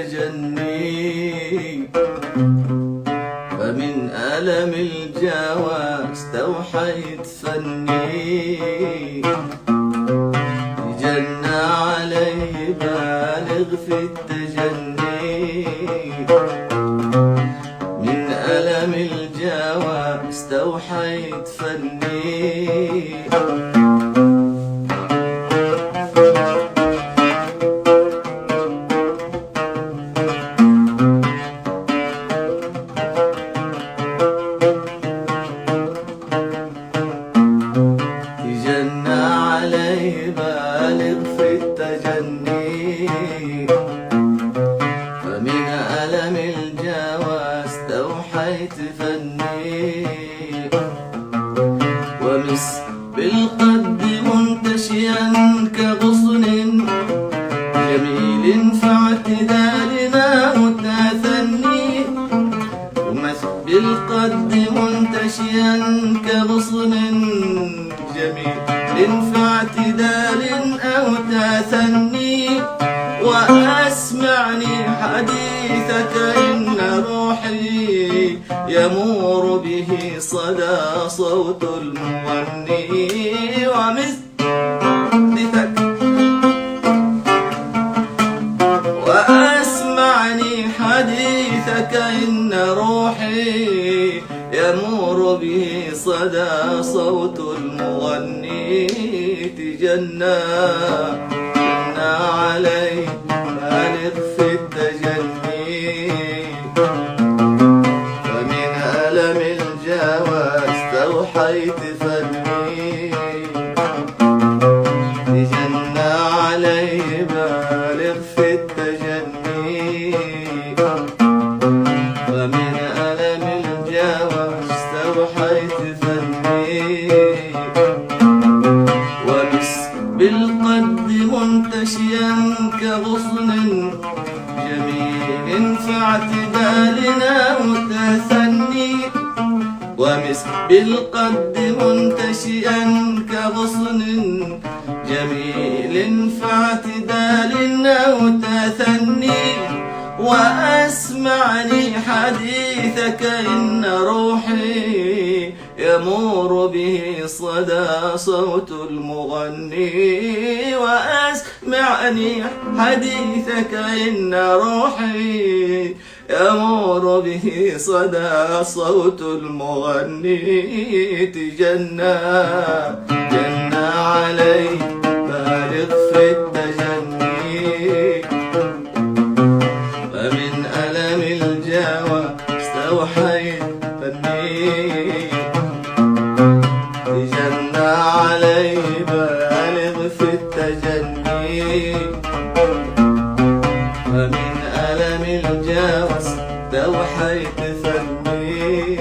التجني، فمن ألم الجوى استوحيت فني. جنى علي بالغ في التجني، من ألم الجوى استوحيت فني. جنى علي بالغ في التجني، فمن ألم الجوى استوحيت فني. ومس بالقد منتشيا كغصن جميل فاعتدالنا متثني. ومس بالقد منتشيا كغصن جميل فاعتدال أو تثني. وأسمعني حديثك إن روحي يمور به صدى صوت المغني. وأسمعني حديثك إن روحي يمور به صدى صوت المغني. تجنى علي بالغ في التجني، ومن ألم الجوى استوحيت فني. تجنى علي بالغ في التجني، ومن ألم الجوى استوحيت فني. ومس بالقد منتشيا كغصن جميل فاعتدالنا متثني. ومس بالقد منتشيا كغصن جميل فاعتدالنا متثني. وأسمعني حديثك إن روحي يمور به صدى صوت المغني. وأسمعني حديثك إن روحي يمور به صدى صوت المغني. تجنى علي بالغ في التجني، ومن ألم الجوى استوحيت فني. تجنى علي بالغ في التجني، ومن ألم الجوى استوحيت فني.